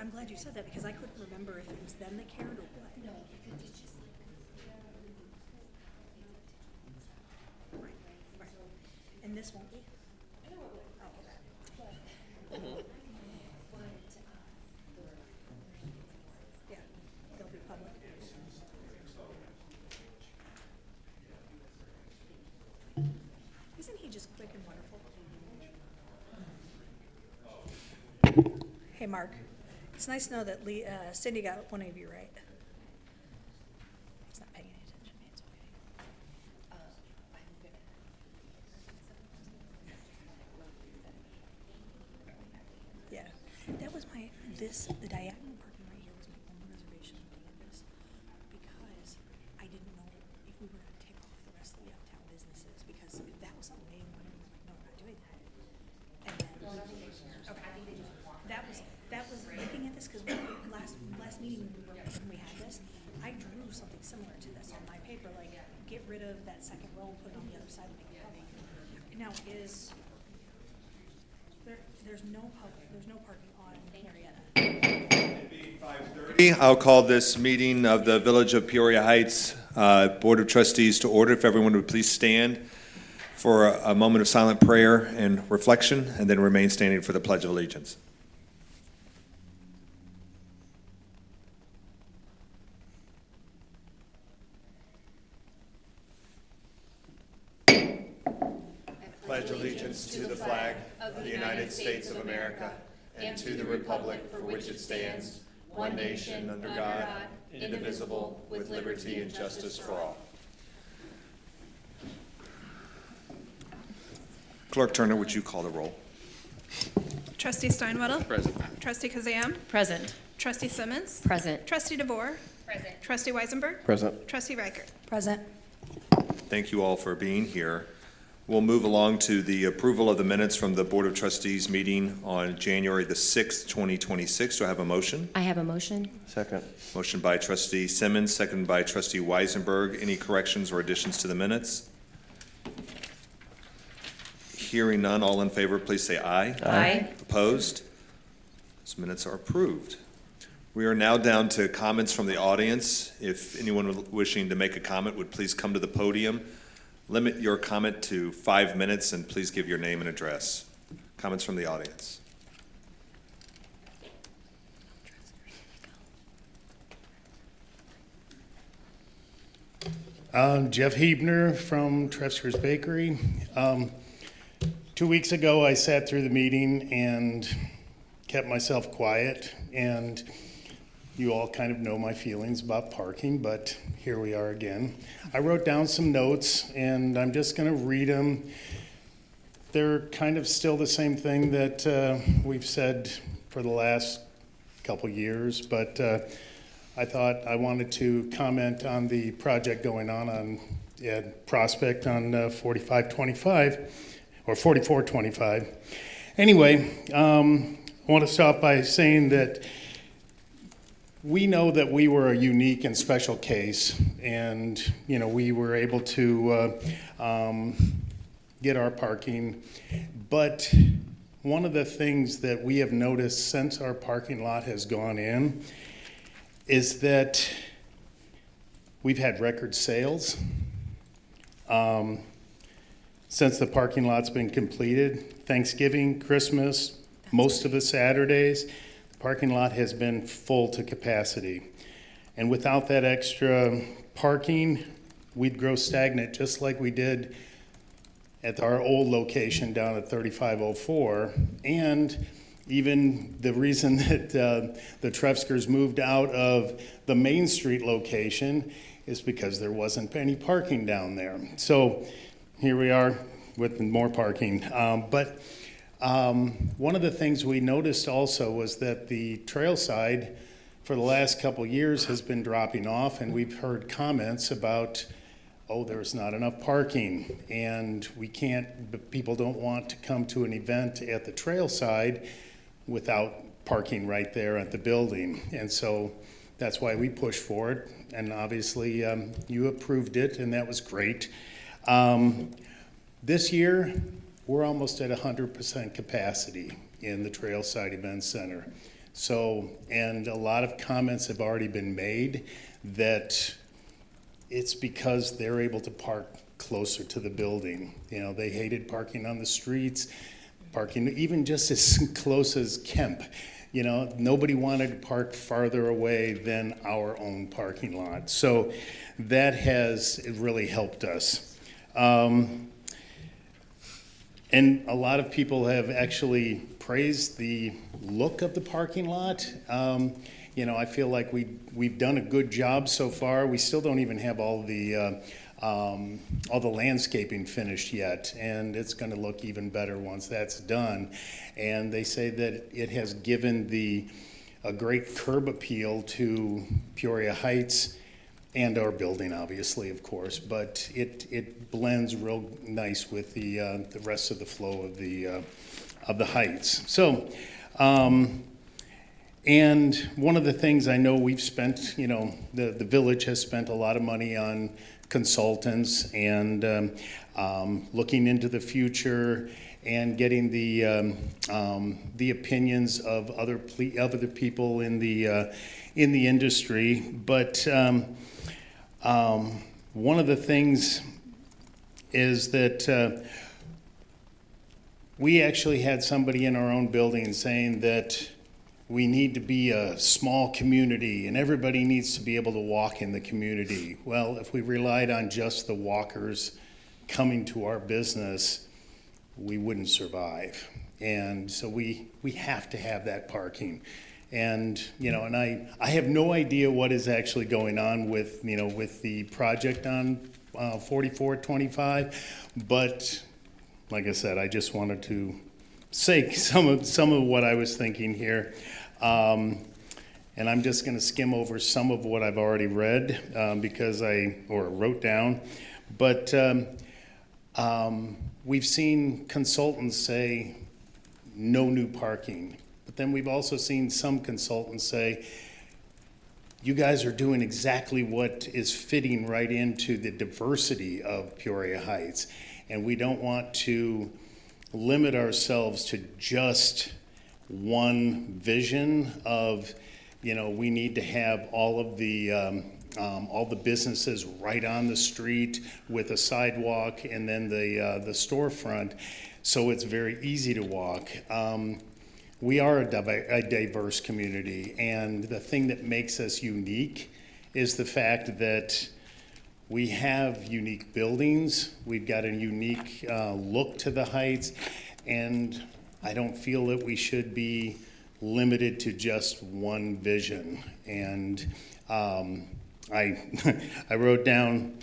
I'm glad you said that because I couldn't remember if it was them that cared or what. No, because it's just like. Right. And this won't be? I know it would. Oh, okay. Yeah, they'll be public. Isn't he just quick and wonderful? Hey, Mark. It's nice to know that Cindy got one of you right. He's not paying any attention. It's okay. Yeah, that was the diagonal parking right here was my only reservation of doing this because I didn't know if we were gonna take off the rest of the uptown businesses because if that was something they wanted, we were like, no, we're not doing that. And then, okay, that was looking at this because last meeting when we had this, I drew something similar to this on my paper, like get rid of that second row and put it on the other side and make it public. Now there's no parking on Marietta. I'll call this meeting of the Village of Peoria Heights Board of Trustees to order. If everyone would please stand for a moment of silent prayer and reflection, and then remain standing for the Pledge of Allegiance. Pledge allegiance to the flag of the United States of America and to the republic for which it stands, one nation under God, indivisible, with liberty and justice for all. Clerk Turner, would you call the roll? Trustee Steinwedel. Present. Trustee Kazam. Present. Trustee Simmons. Present. Trustee DeVore. Present. Trustee Weisenberg. Present. Trustee Reichert. Present. Thank you all for being here. We'll move along to the approval of the minutes from the Board of Trustees meeting on January the 6th, 2026. Do I have a motion? I have a motion. Second. Motion by Trustee Simmons, seconded by Trustee Weisenberg. Any corrections or additions to the minutes? Hearing none, all in favor, please say aye. Aye. Opposed? Those minutes are approved. We are now down to comments from the audience. If anyone wishing to make a comment would please come to the podium. Limit your comment to 5 minutes and please give your name and address. Comments from the audience. Jeff Hebner from Trefsker's Bakery. 2 weeks ago, I sat through the meeting and kept myself quiet, and you all kind of know my feelings about parking, but here we are again. I wrote down some notes, and I'm just going to read them. They're kind of still the same thing that we've said for the last couple years, but I thought I wanted to comment on the project going on at Prospect on 4525, or 4425. Anyway, I want to start by saying that we know that we were a unique and special case, and we were able to get our parking. But one of the things that we have noticed since our parking lot has gone in is that we've had record sales since the parking lot's been completed. Thanksgiving, Christmas, most of the Saturdays, parking lot has been full to capacity. And without that extra parking, we'd grow stagnant just like we did at our old location down at 3504. And even the reason that the Trefskers moved out of the Main Street location is because there wasn't any parking down there. So here we are with more parking. But one of the things we noticed also was that the trail side for the last couple years has been dropping off, and we've heard comments about, oh, there's not enough parking, and people don't want to come to an event at the trail side without parking right there at the building. And so that's why we pushed for it, and obviously you approved it, and that was great. This year, we're almost at 100% capacity in the Trailside Event Center. So, and a lot of comments have already been made that it's because they're able to park closer to the building. You know, they hated parking on the streets, parking even just as close as Kemp. You know, nobody wanted to park farther away than our own parking lot. So that has really helped us. And a lot of people have actually praised the look of the parking lot. You know, I feel like we've done a good job so far. We still don't even have all the landscaping finished yet, and it's going to look even better once that's done. And they say that it has given a great curb appeal to Peoria Heights and our building, obviously, of course, but it blends real nice with the rest of the flow of the heights. So, and one of the things I know we've spent, you know, the village has spent a lot of money on consultants and looking into the future and getting the opinions of other people in the industry. But one of the things is that we actually had somebody in our own building saying that we need to be a small community and everybody needs to be able to walk in the community. Well, if we relied on just the walkers coming to our business, we wouldn't survive. And so we have to have that parking. And, you know, and I have no idea what is actually going on with, you know, with the project on 4425, but like I said, I just wanted to say some of what I was thinking here. And I'm just gonna skim over some of what I've already read, because or wrote down. But we've seen consultants say no new parking. But then we've also seen some consultants say, you guys are doing exactly what is fitting right into the diversity of Peoria Heights. And we don't want to limit ourselves to just one vision of, you know, we need to have all the businesses right on the street with a sidewalk and then the storefront, so it's very easy to walk. We are a diverse community, and the thing that makes us unique is the fact that we have unique buildings, we've got a unique look to the Heights, and I don't feel that we should be limited to just one vision. And I wrote down,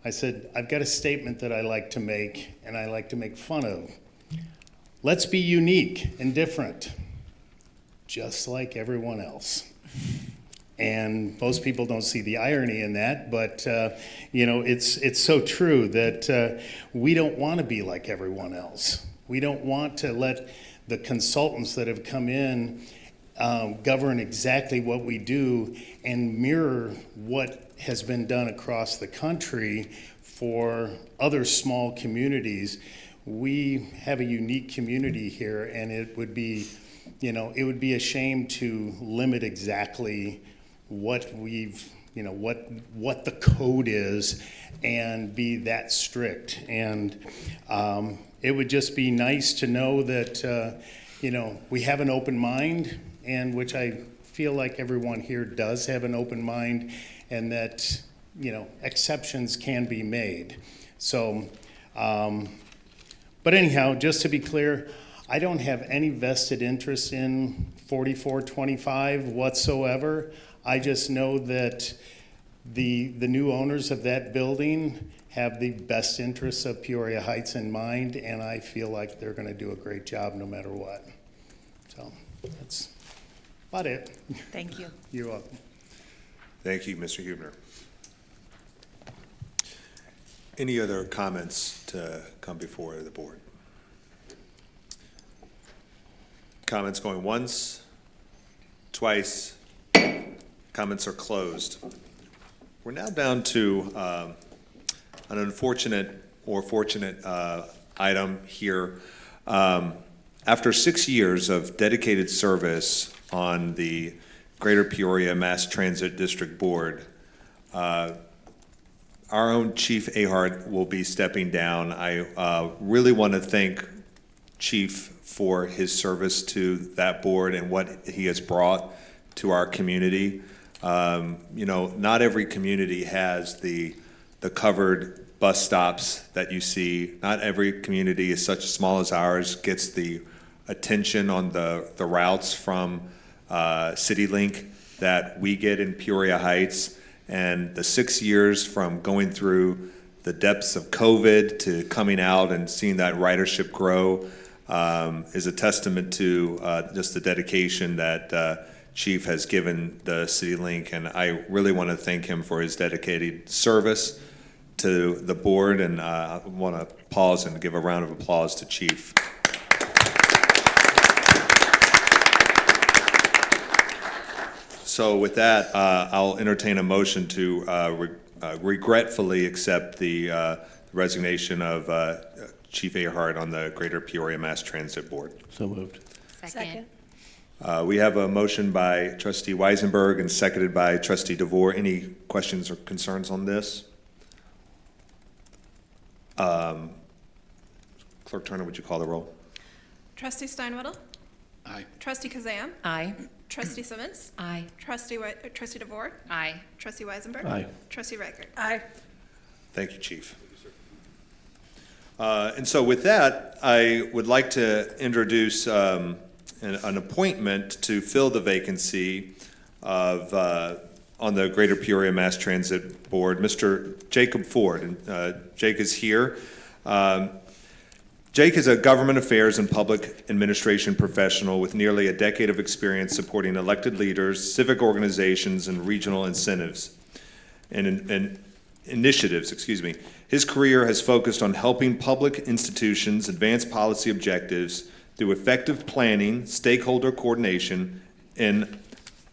I said, I've got a statement that I like to make, and I like to make fun of. Let's be unique and different, just like everyone else. And most people don't see the irony in that, but you know, it's so true that we don't want to be like everyone else. We don't want to let the consultants that have come in govern exactly what we do and mirror what has been done across the country for other small communities. We have a unique community here, and it would be, you know, it would be a shame to limit exactly what we've, you know, what the code is and be that strict. And it would just be nice to know that, you know, we have an open mind, and which I feel like everyone here does have an open mind, and that, you know, exceptions can be made. So, but anyhow, just to be clear, I don't have any vested interest in 4425 whatsoever. I just know that the new owners of that building have the best interests of Peoria Heights in mind, and I feel like they're going to do a great job no matter what. So that's about it. Thank you. You're welcome. Thank you, Mr. Huebner. Any other comments to come before the board? Comments going once, twice. Comments are closed. We're now down to an unfortunate or fortunate item here. After 6 years of dedicated service on the Greater Peoria Mass Transit District Board. Our own Chief Ahart will be stepping down. I really want to thank Chief for his service to that board and what he has brought to our community. You know, not every community has the covered bus stops that you see. Not every community is such small as ours gets the attention on the routes from CityLink that we get in Peoria Heights. And the 6 years from going through the depths of COVID to coming out and seeing that ridership grow is a testament to just the dedication that Chief has given the CityLink. And I really want to thank him for his dedicated service to the board. And I want to pause and give a round of applause to Chief. So with that, I'll entertain a motion to regretfully accept the resignation of Chief Ahart on the Greater Peoria Mass Transit Board. So moved. Second. We have a motion by Trustee Weisenberg and seconded by Trustee DeVore. Any questions or concerns on this? Clerk Turner, would you call the roll? Trustee Steinwaddle? Aye. Trustee Kazam? Aye. Trustee Simmons? Aye. Trustee DeVore? Aye. Trustee Weisenberg? Aye. Trustee Reichert? Aye. Thank you, Chief. And so with that, I would like to introduce an appointment to fill the vacancy of, on the Greater Peoria Mass Transit Board, Mr. Jacob Ford. And Jake is here. Jake is a government affairs and public administration professional with nearly a decade of experience supporting elected leaders, civic organizations, and regional incentives and initiatives. His career has focused on helping public institutions advance policy objectives through effective planning, stakeholder coordination, and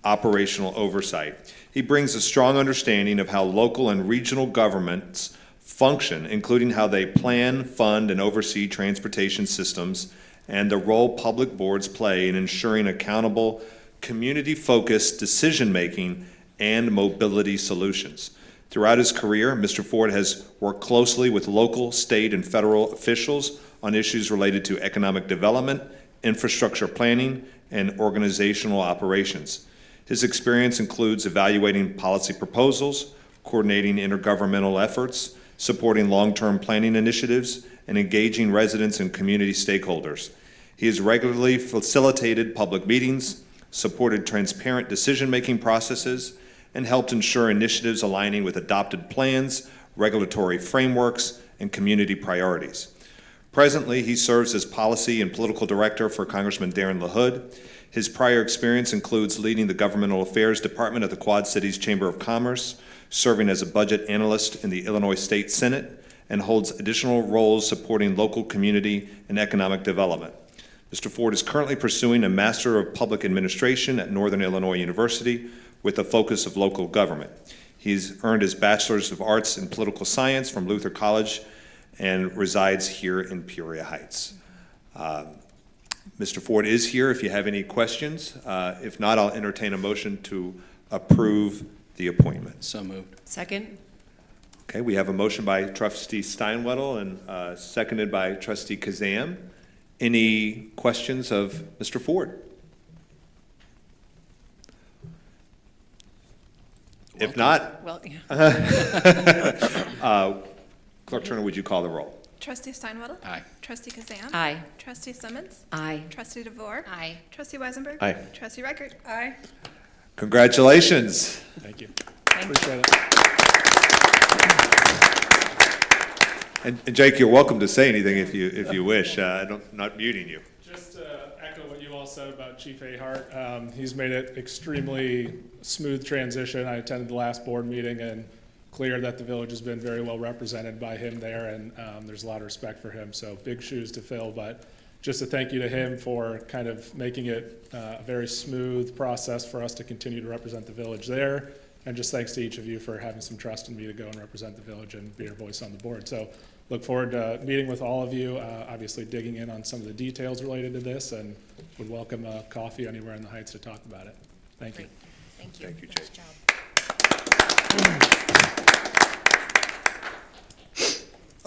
operational oversight. He brings a strong understanding of how local and regional governments function, including how they plan, fund, and oversee transportation systems, and the role public boards play in ensuring accountable, community-focused decision-making and mobility solutions. Throughout his career, Mr. Ford has worked closely with local, state, and federal officials on issues related to economic development, infrastructure planning, and organizational operations. His experience includes evaluating policy proposals, coordinating intergovernmental efforts, supporting long-term planning initiatives, and engaging residents and community stakeholders. He has regularly facilitated public meetings, supported transparent decision-making processes, and helped ensure initiatives aligning with adopted plans, regulatory frameworks, and community priorities. Presently, he serves as policy and political director for Congressman Darren LaHood. His prior experience includes leading the Governmental Affairs Department at the Quad Cities Chamber of Commerce, serving as a budget analyst in the Illinois State Senate, and holds additional roles supporting local community and economic development. Mr. Ford is currently pursuing a Master of Public Administration at Northern Illinois University with a focus of local government. He's earned his Bachelor's of Arts in Political Science from Luther College and resides here in Peoria Heights. Mr. Ford is here if you have any questions. If not, I'll entertain a motion to approve the appointment. So moved. Second. Okay, we have a motion by Trustee Steinwaddle and seconded by Trustee Kazam. Any questions of Mr. Ford? If not, Well, Clerk Turner, would you call the roll? Trustee Steinwaddle? Aye. Trustee Kazam? Aye. Trustee Simmons? Aye. Trustee DeVore? Aye. Trustee Weisenberg? Aye. Trustee Reichert? Aye. Congratulations. Thank you. Thank Appreciate it. And Jake, you're welcome to say anything if you wish. I'm not muting you. Just to echo what you all said about Chief Ahart, he's made it extremely smooth transition. I attended the last board meeting and clear that the village has been very well represented by him there, and there's a lot of respect for him. So big shoes to fill, but just a thank you to him for kind of making it a very smooth process for us to continue to represent the village there. And just thanks to each of you for having some trust in me to go and represent the village and be your voice on the board. So look forward to meeting with all of you, obviously digging in on some of the details related to this, and would welcome a coffee anywhere in the Heights to talk about it. Thank you. Great. Thank you. Thank you, Nice Jake. job.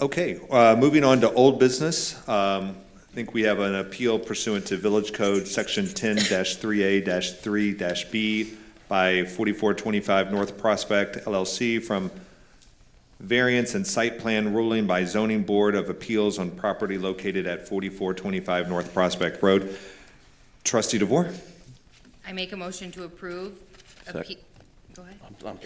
Okay, moving on to old business. I think we have an appeal pursuant to Village Code, Section 10-3A-3-B by 4425 North Prospect LLC from variance and site plan ruling by Zoning Board of Appeals on property located at 4425 North Prospect Road. Trustee DeVore? I make a motion to approve. Go ahead. I'm sorry.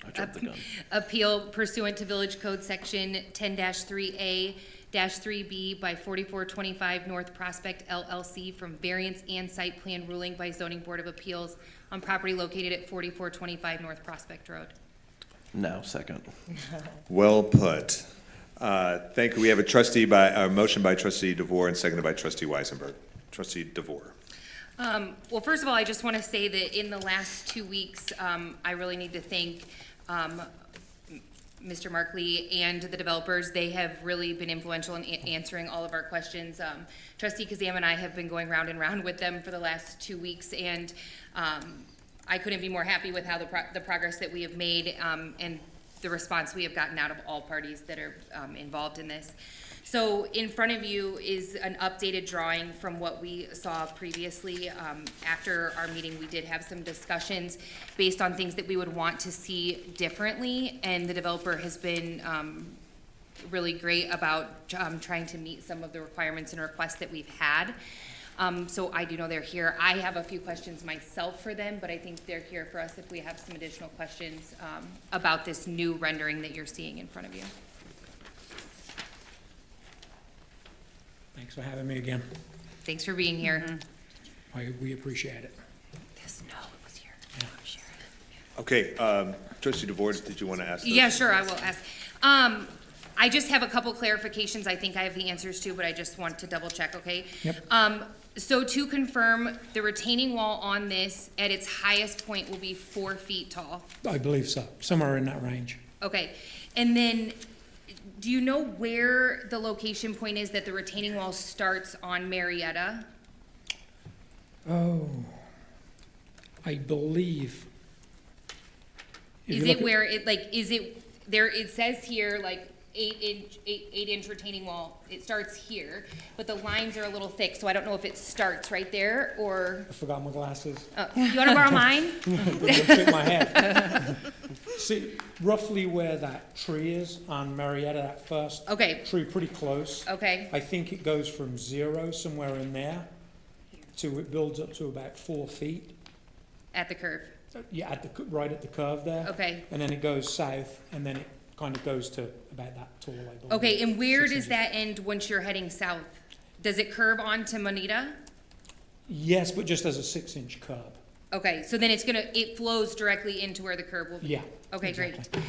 I jumped the gun. Appeal pursuant to Village Code Section 10-3A-3B by 4425 North Prospect LLC from variance and site plan ruling by Zoning Board of Appeals on property located at 4425 North Prospect Road. No, second. Well put. Thank you. We have a motion by trustee DeVore and seconded by trustee Weisenberg. Trustee DeVore. Well, first of all, I just want to say that in the last 2 weeks, I really need to thank Mr. Markley and the developers. They have really been influential in answering all of our questions. Trustee Kazam and I have been going round and round with them for the last 2 weeks, and I couldn't be more happy with how the progress that we have made and the response we have gotten out of all parties that are involved in this. So in front of you is an updated drawing from what we saw previously. After our meeting, we did have some discussions based on things that we would want to see differently, and the developer has been really great about trying to meet some of the requirements and requests that we've had. So I do know they're here. I have a few questions myself for them, but I think they're here for us if we have some additional questions about this new rendering that you're seeing in front of you. Thanks for having me again. Thanks for being here. We appreciate it. Yes, no, it was here. Share it. Okay, trustee DeVore, did you want to ask? Yeah, sure, I will ask. I just have a couple clarifications I think I have the answers to, but I just want to double check, okay? Yep. So to confirm, the retaining wall on this at its highest point will be 4 feet tall. I believe so, somewhere in that range. Okay, and then do you know where the location point is that the retaining wall starts on Marietta? Oh, I believe. If Is you it look at- where it, like, is it, there, it says here, like, 8-inch retaining wall, it starts here, but the lines are a little thick, so I don't know if it starts right there, or, I forgot my glasses. you wanna borrow mine? They don't fit my head. See, roughly where that tree is on Marietta, that first Okay, tree, pretty close. okay, I think it goes from 0, somewhere in there, to, it builds up to about 4 feet. at the curve, Yeah, right at the curve there. okay. And then it goes south, and then it kind of goes to about that tall, I believe. Okay, and where 6 does inches. that end once you're heading south? Does it curve onto Moneta? Yes, but just as a 6-inch curb. Okay, so then it flows directly into where the curb will be? Yeah. Okay, great. exactly.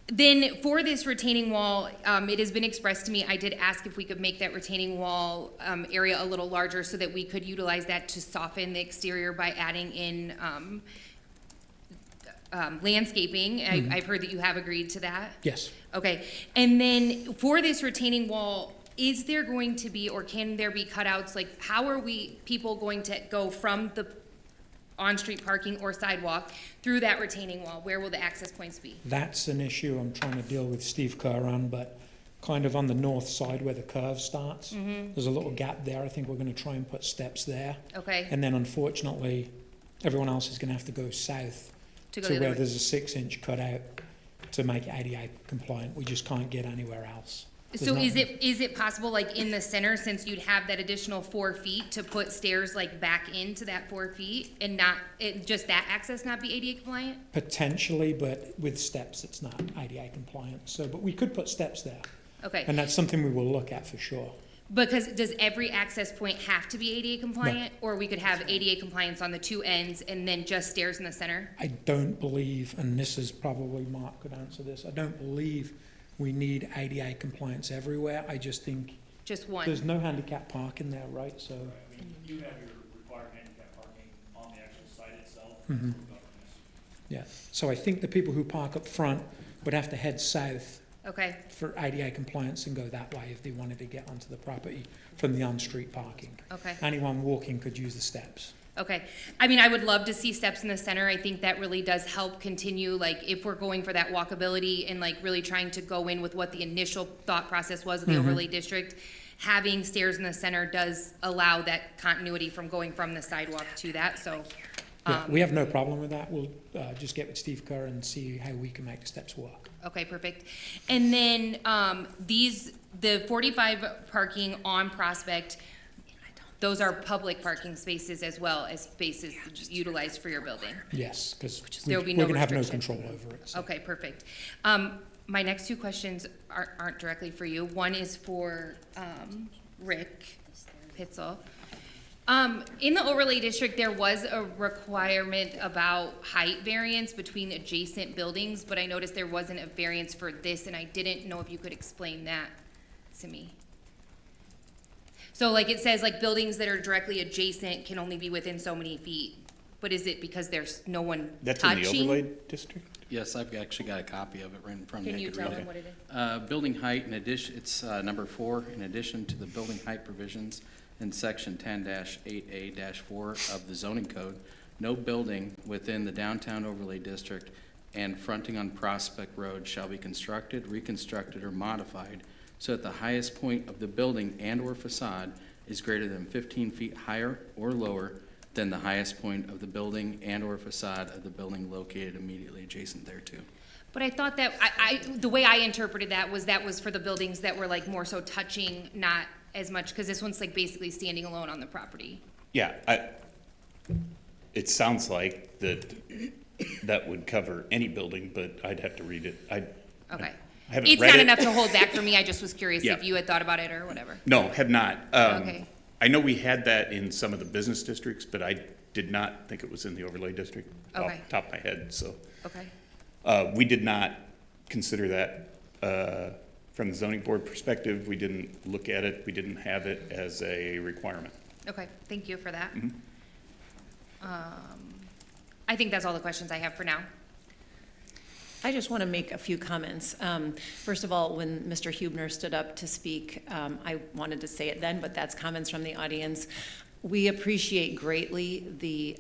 Then for this retaining wall, it has been expressed to me, I did ask if we could make that retaining wall area a little larger so that we could utilize that to soften the exterior by adding in landscaping. I've heard that you have agreed to that. Yes. Okay, and then for this retaining wall, is there going to be, or can there be cutouts? Like, how are people going to go from the on-street parking or sidewalk through that retaining wall? Where will the access points be? That's an issue I'm trying to deal with Steve Kerr on, but kind of on the north side where the curve starts, there's a little gap there. I think we're going to try and put steps there. Okay, And then unfortunately, everyone else is going to have to go south to go to the other where way. there's a 6-inch cutout to make it ADA compliant. We just can't get anywhere else. So There's is it possible, like, in the center, since you'd have that additional 4 feet, to put stairs, like, back into that 4 feet and not, just that access not be ADA compliant? Potentially, but with steps, it's not ADA compliant. So, but we could put steps there, Okay, and that's something we will look at for sure. because does every access point have to be ADA compliant? Or we could have ADA compliance on the 2 ends and then just stairs in the center? I don't believe, and this is probably Mark could answer this, I don't believe we need ADA compliance everywhere. I just think Just one? there's no handicap parking there, right? So, I mean, you have your required handicap parking on the actual site itself. yeah. So I think the people who park up front would have to head south Okay, for ADA compliance and go that way if they wanted to get onto the property from the on-street parking. okay. Anyone walking could use the steps. Okay, I mean, I would love to see steps in the center. I think that really does help continue, like, if we're going for that walkability and like really trying to go in with what the initial thought process was of the overlay district, having stairs in the center does allow that continuity from going from the sidewalk to that, so. Yeah, we have no problem with that. We'll just get with Steve Kerr and see how we can make the steps work. Okay, perfect. And then, the 45 parking on Prospect, those are public parking spaces as well as spaces utilized for your building? Yes, because There we're will be no going to have no restriction. control over it. So. Okay, perfect. My next two questions aren't directly for you. One is for Rick Pitzel. In the overlay district, there was a requirement about height variance between adjacent buildings, but I noticed there wasn't a variance for this, and I didn't know if you could explain that to me. So like it says, like buildings that are directly adjacent can only be within so many feet, but is it because there's no one That's touching? in the overlay district? Yes, I've actually got a copy of it right in front of me. Can I you could tell read them it. what it is? Building height in addition, it's number 4, in addition to the building height provisions in section 10-8A-4 of the zoning code, no building within the downtown overlay district and fronting on Prospect Road shall be constructed, reconstructed, or modified so that the highest point of the building and/or facade is greater than 15 feet higher or lower than the highest point of the building and/or facade of the building located immediately adjacent thereto. But I thought that, the way I interpreted that was for the buildings that were like more so touching, not as much, because this one's like basically standing alone on the property. Yeah, it sounds like that would cover any building, but I'd have to read it. Okay. I haven't It's read not it. enough to hold back for me, I just was curious Yeah. if you had thought about it or whatever. No, have not. Okay. I know we had that in some of the business districts, but I did not think it was in the overlay district off Okay. the top of my head, so. Okay, We did not consider that from the zoning board perspective. We didn't look at it. We didn't have it as a requirement. okay, thank you for that. I think that's all the questions I have for now. I just want to make a few comments. First of all, when Mr. Hubner stood up to speak, I wanted to say it then, but that's comments from the audience. We appreciate greatly the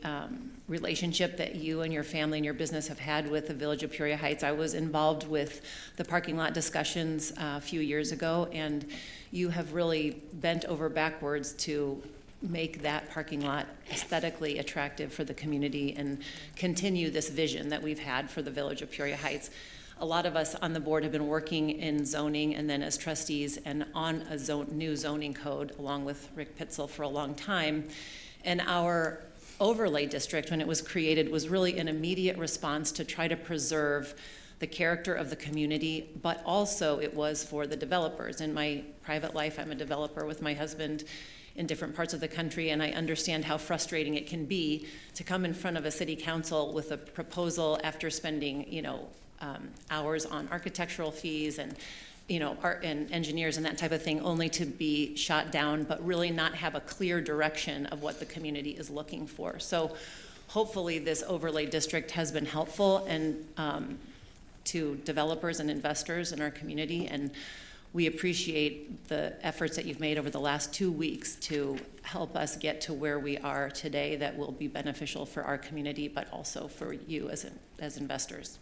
relationship that you and your family and your business have had with the Village of Peoria Heights. I was involved with the parking lot discussions a few years ago, and you have really bent over backwards to make that parking lot aesthetically attractive for the community and continue this vision that we've had for the Village of Peoria Heights. A lot of us on the board have been working in zoning and then as trustees and on a new zoning code along with Rick Pitzel for a long time. And our overlay district, when it was created, was really an immediate response to try to preserve the character of the community, but also it was for the developers. In my private life, I'm a developer with my husband in different parts of the country, and I understand how frustrating it can be to come in front of a city council with a proposal after spending, hours on architectural fees and, art and engineers and that type of thing, only to be shot down, but really not have a clear direction of what the community is looking for. So hopefully this overlay district has been helpful and to developers and investors in our community, and we appreciate the efforts that you've made over the last 2 weeks to help us get to where we are today that will be beneficial for our community, but also for you as investors.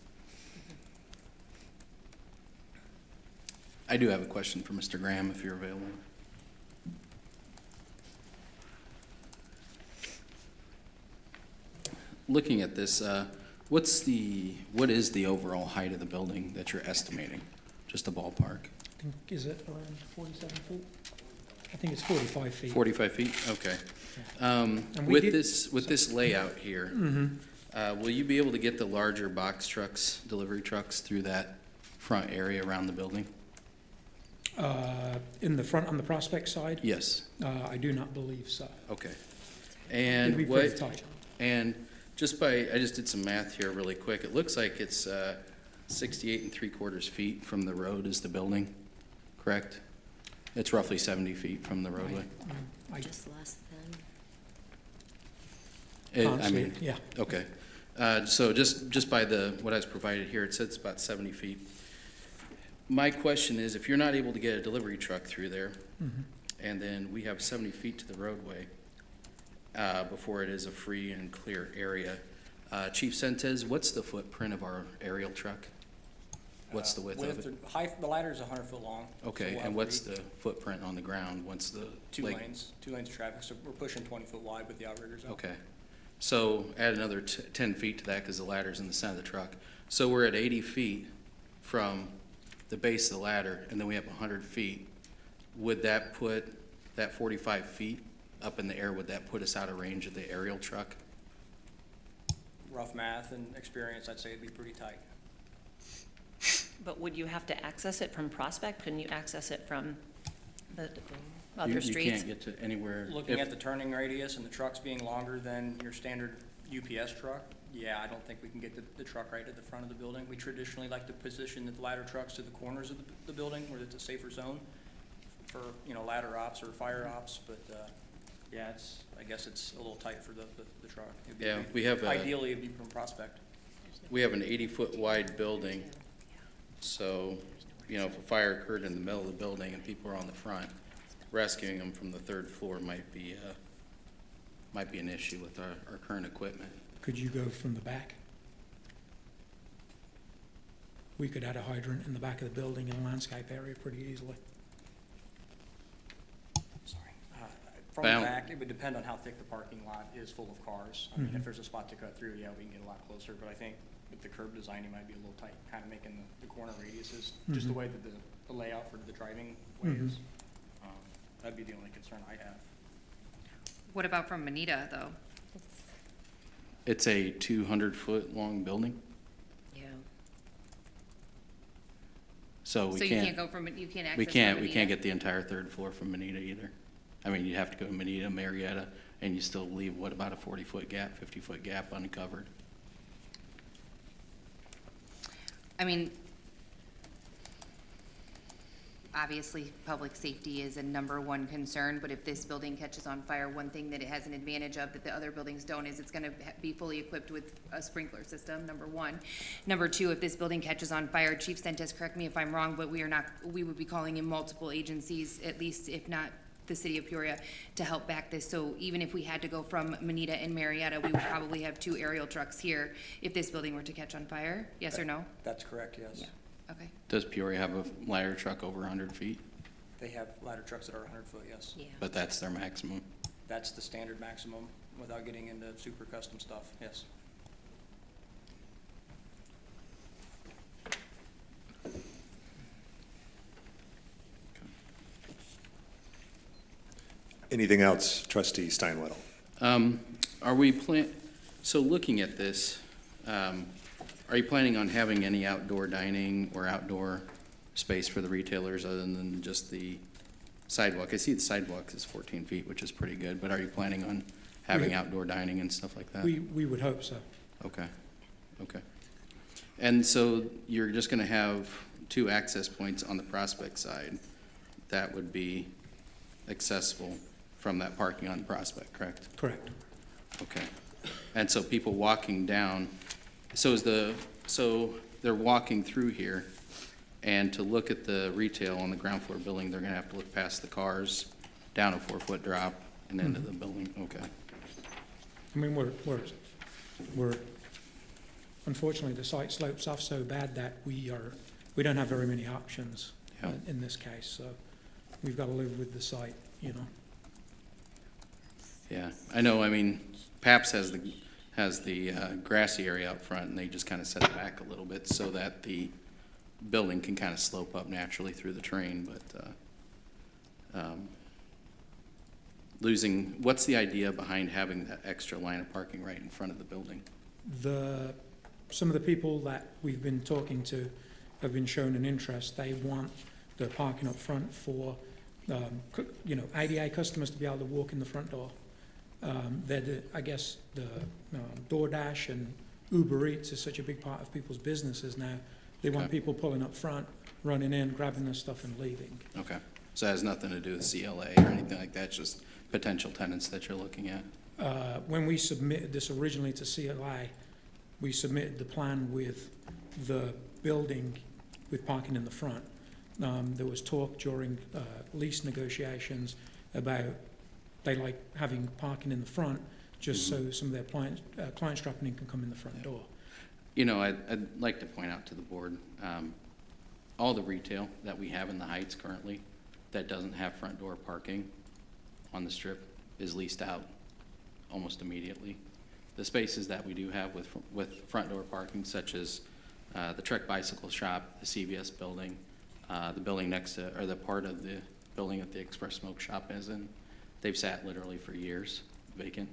I do have a question for Mr. Graham, if you're available. Looking at this, what is the overall height of the building that you're estimating? Just a ballpark. I think, is it around 47 feet? I think it's 45 feet. 45 feet? Okay. And we With did- this layout here, will you be able to get the larger box trucks, delivery trucks, through that front area around the building? In the front on the Prospect side? Yes. I do not believe so. Okay. It'd be And pretty tight. and I just did some math here really quick. It looks like it's 68 3/4 feet from the road is the building, correct? It's roughly 70 feet from the roadway. Just less than. Can't I see mean, it, yeah. okay. So just by what I was provided here, it says it's about 70 feet. My question is, if you're not able to get a delivery truck through there, and then we have 70 feet to the roadway before it is a free and clear area, Chief Sentes, what's the footprint of our aerial truck? What's the width of it? The height, the ladder is 100 foot long. so Okay, we'll and have what's three- the footprint on the ground? What's the? Two like- lanes of traffic, so we're pushing 20 foot wide with the outriggers out. Okay, so add another 10 feet to that because the ladder's in the center of the truck. So we're at 80 feet from the base of the ladder, and then we have 100 feet. Would that put that 45 feet up in the air, would that put us out of range of the aerial truck? Rough math and experience, I'd say it'd be pretty tight. But would you have to access it from Prospect? Couldn't you access it from the You- other You streets? can't get to anywhere. Looking if- at the turning radius and the trucks being longer than your standard UPS truck, yeah, I don't think we can get the truck right at the front of the building. We traditionally like to position the ladder trucks to the corners of the building where it's a safer zone for, ladder ops or fire ops, but, yeah, I guess it's a little tight for the truck. It'd be- Yeah, we have a- Ideally, it'd be from Prospect. We have an 80-foot wide building, so, if a fire occurred in the middle of the building and people are on the front, rescuing them from the third floor might be an issue with our current equipment. Could you go from the back? We could add a hydrant in the back of the building in a landscape area pretty easily. Sorry. From the Bound. back, it would depend on how thick the parking lot is full of cars. I mean, if there's a spot to cut through, yeah, we can get a lot closer, but I think with the curb design, it might be a little tight, kind of making the corner radiuses, just the way that the layout for the driving way is. That'd be the only concern I have. What about from Manita, though? It's a 200-foot long building, Yeah. so we So you can't. can't go from, you can't access We from can't Manita? get the entire third floor from Manita either. I mean, you have to go to Manita, Marietta, and you still leave, what, about a 40-foot gap, 50-foot gap uncovered? I mean, obviously, public safety is a #1 concern, but if this building catches on fire, one thing that it has an advantage of that the other buildings don't is it's gonna be fully equipped with a sprinkler system, #1. #2, if this building catches on fire, Chief Sentes, correct me if I'm wrong, but we would be calling in multiple agencies, at least if not the city of Peoria, to help back this. So even if we had to go from Manita and Marietta, we would probably have 2 aerial trucks here if this building were to catch on fire, yes or no? That's correct, yes. Yeah. Okay. Does Peoria have a ladder truck over 100 feet? They have ladder trucks that are 100 foot, yes. Yeah. But that's their maximum. That's the standard maximum without getting into super custom stuff, yes. Anything else, trustee Steinwedel? Are we so looking at this, are you planning on having any outdoor dining or outdoor space for the retailers other than just the sidewalk? I see the sidewalk is 14 feet, which is pretty good, but are you planning on having outdoor dining and stuff like that? We would hope so. Okay, okay. And so you're just gonna have 2 access points on the Prospect side that would be accessible from that parking on Prospect, correct? Correct. Okay. And so people walking down, so they're walking through here, and to look at the retail on the ground floor building, they're gonna have to look past the cars, down a 4-foot drop, and into the building, okay. I mean, we're, unfortunately, the site slopes off so bad that we don't have very many options Yeah. in this case, so we've got to live with the site, you know. Yeah, I know, I mean, PAPS has the grassy area up front, and they just kind of set it back a little bit so that the building can kind of slope up naturally through the terrain, but what's the idea behind having that extra line of parking right in front of the building? Some of the people that we've been talking to have been shown an interest. They want the parking up front for, ADA customers to be able to walk in the front door. I guess the DoorDash and Uber Eats is such a big part of people's businesses now. They want Okay. people pulling up front, running in, grabbing their stuff and leaving. Okay, so it has nothing to do with CLA or anything like that, just potential tenants that you're looking at? When we submitted this originally to CLI, we submitted the plan with the building with parking in the front. There was talk during lease negotiations about they like having parking in the front just so some of their clients dropping in can come in the front door. You know, I'd like to point out to the board, all the retail that we have in the Heights currently that doesn't have front door parking on the strip is leased out almost immediately. The spaces that we do have with front door parking, such as the Trek Bicycle Shop, the CVS building, the building next to, or the part of the building that the Express Smoke Shop is in, they've sat literally for years vacant.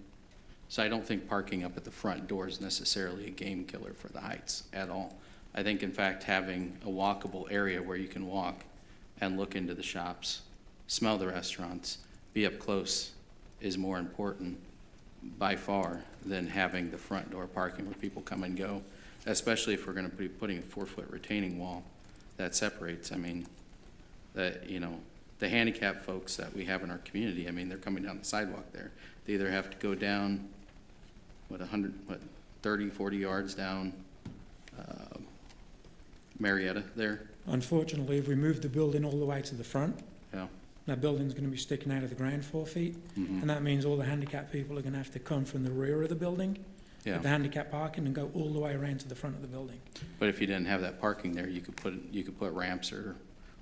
So I don't think parking up at the front door is necessarily a game killer for the Heights at all. I think, in fact, having a walkable area where you can walk and look into the shops, smell the restaurants, be up close is more important by far than having the front door parking where people come and go, especially if we're going to be putting a 4-foot retaining wall that separates. I mean, the handicap folks that we have in our community, I mean, they're coming down the sidewalk there. They either have to go down, 30, 40 yards down Marietta there. Unfortunately, if we move the building all the way to the front, Yeah. that building's going to be sticking out of the ground 4 feet, and that means all the handicapped people are going to have to come from the rear of the building, Yeah. with the handicap parking, and go all the way around to the front of the building. But if you didn't have that parking there, you could put ramps or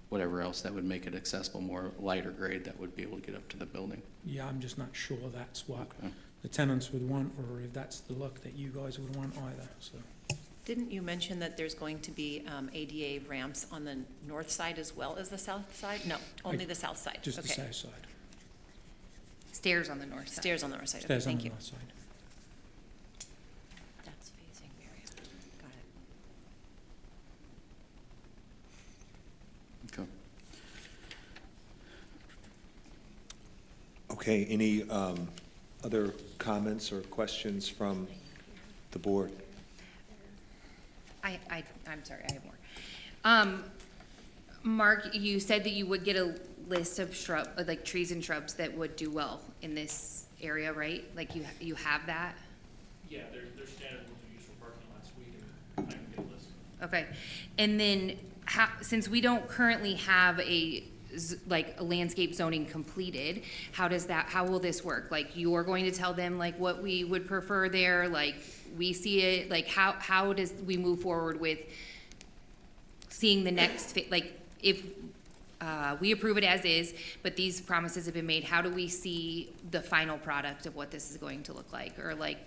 whatever else that would make it accessible, more lighter grade that would be able to get up to the building. Yeah, I'm just not sure that's what Okay. the tenants would want, or if that's the look that you guys would want either, so. Didn't you mention that there's going to be ADA ramps on the north side as well as the south side? No, only the south side. Just the Okay. south side. Stairs on the north side. Stairs on the north side. Okay, Stairs on thank the you. north side. That's facing area. Got it. Okay. Okay, any other comments or questions from the board? I'm sorry, I have more. Mark, you said that you would get a list of like trees and shrubs that would do well in this area, right? Like you have that? Yeah, they're standard ones we use for parking lots. I can get a list. Okay, and then since we don't currently have a landscape zoning completed, how will this work? Like, you're going to tell them like what we would prefer there, like we see it, like how does we move forward with seeing the next, like if we approve it as is, but these promises have been made, how do we see the final product of what this is going to look like, or like?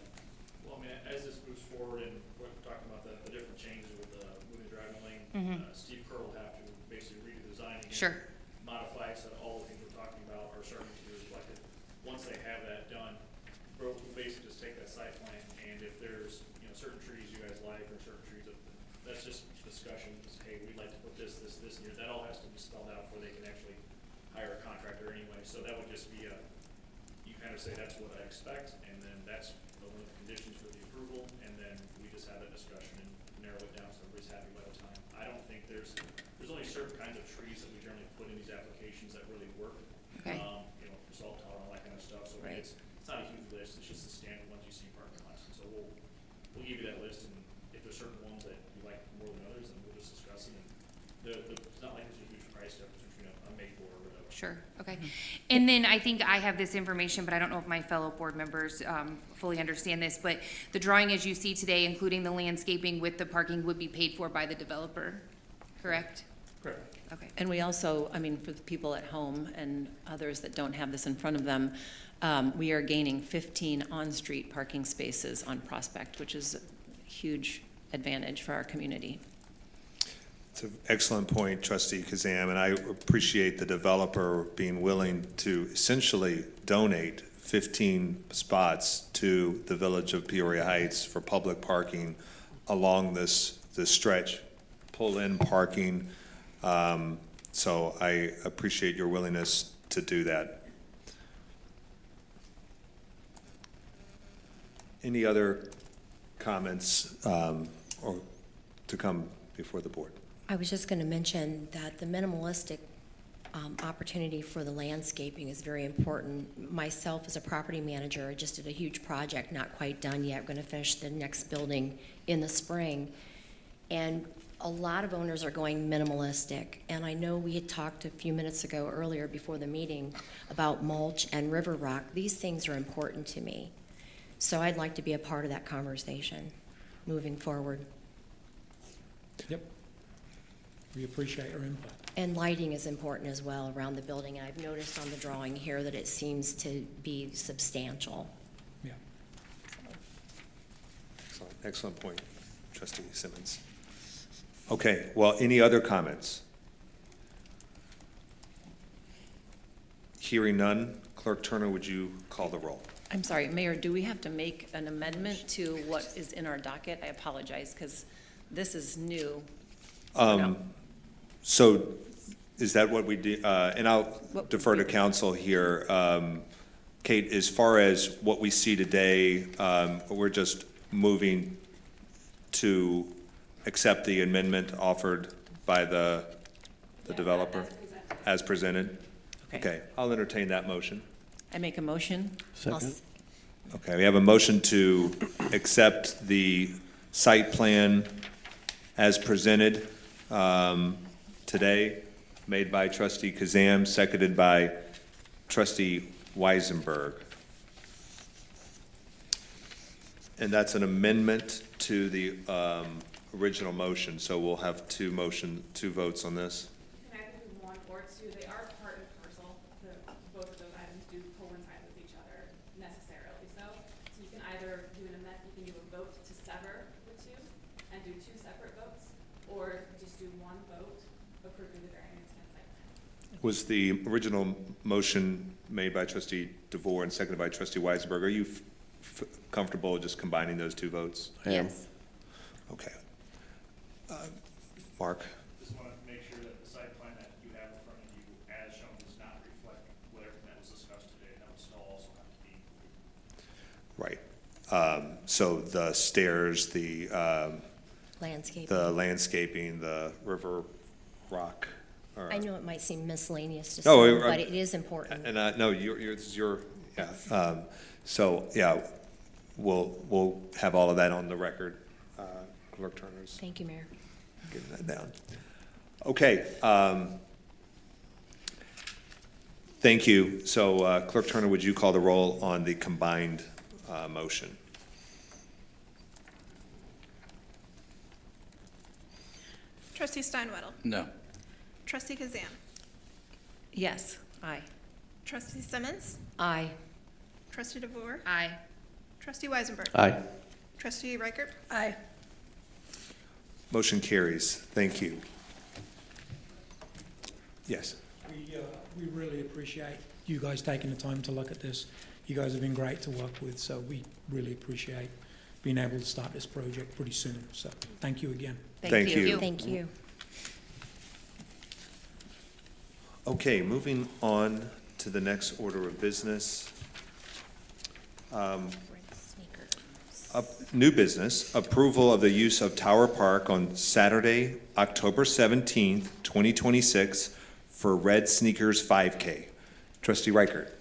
Well, I mean, as this moves forward and we're talking about the different changes with the moving driving lane, Steve Kerr will have to basically redo the design again. Sure. Modify so that all the things we're talking about are starting to be reflected. Once they have that done, we'll basically just take that site plan, and if there's, certain trees you guys like or certain trees, that's just discussions. Hey, we'd like to put this, and here. That all has to be spelled out before they can actually hire a contractor anyway. So that would just be you kind of say that's what I expect, and then that's one of the conditions for the approval, and then we just have a discussion and narrow it down so everybody's happy by the time. I don't think there's only certain kinds of trees that we generally put in these applications that really work. Okay. For salt tolerant, all that kind of stuff. So Right. it's not a huge list. It's just the standard ones you see in parking lots. And so we'll give you that list, and if there's certain ones that you like more than others, then we'll just discuss them. And it's not like there's a huge price difference between a maple or whatever. Sure, okay. And then I think I have this information, but I don't know if my fellow board members fully understand this, but the drawing as you see today, including the landscaping with the parking, would be paid for by the developer, correct? Correct. Okay. And we also, I mean, for the people at home and others that don't have this in front of them, we are gaining 15 on-street parking spaces on Prospect, which is a huge advantage for our community. It's an excellent point, Trustee Kazam, and I appreciate the developer being willing to essentially donate 15 spots to the village of Peoria Heights for public parking along this stretch, pull-in parking. So I appreciate your willingness to do that. Any other comments or to come before the board? I was just going to mention that the minimalistic opportunity for the landscaping is very important. Myself, as a property manager, I just did a huge project, not quite done yet. We're going to finish the next building in the spring. And a lot of owners are going minimalistic, and I know we had talked a few minutes ago earlier before the meeting about mulch and river rock. These things are important to me. So I'd like to be a part of that conversation moving forward. Yep. We appreciate your input. And lighting is important as well around the building, and I've noticed on the drawing here that it seems to be substantial. Yeah. Excellent point, Trustee Simmons. Okay, well, any other comments? Hearing none, Clerk Turner, would you call the roll? I'm sorry, Mayor, do we have to make an amendment to what is in our docket? I apologize, because this is new. No. So is that what we do? And I'll What- defer to council here. Kate, as far as what we see today, we're just moving to accept the amendment offered by the developer as presented? Okay, I'll entertain that motion. I make a motion. Second. Okay, we have a motion to accept the site plan as presented today, made by Trustee Kazam, seconded by Trustee Weisenberg. And that's an amendment to the original motion, so we'll have two votes on this. Can I do one or two? They are part and parcel. Both of those items do coincide with each other necessarily. So you can either do an amendment, you can do a vote to sever the two and do two separate votes, or just do one vote approving the variance and site plan. Was the original motion made by Trustee DeVore and seconded by Trustee Weisenberg? Are you comfortable just combining those two votes? I am. Yes. Okay. Mark? Just want to make sure that the site plan that you have in front of you as shown does not reflect whatever that was discussed today. That would still also have to be included. Right. So the stairs, the landscaping, the river rock. or- I know it might seem miscellaneous to No, some, but it is important. And no, this is your, yeah. So, yeah, we'll have all of that on the record. Clerk Turner's Thank you, Mayor. getting that down. Okay. Thank you. So, Clerk Turner, would you call the roll on the combined motion? Trustee Steinwaddle. No. Trustee Kazam. Yes, aye. Trustee Simmons. Aye. Trustee DeVore. Aye. Trustee Weisenberg. Aye. Trustee Reichert. Aye. Motion carries. Thank you. Yes. We really appreciate you guys taking the time to look at this. You guys have been great to work with, so we really appreciate being able to start this project pretty soon. So thank you again. Thank you. Thank you. Okay, moving on to the next order of business. New business, approval of the use of Tower Park on Saturday, October 17th, 2026 for Red Sneakers 5K. Trustee Reichert.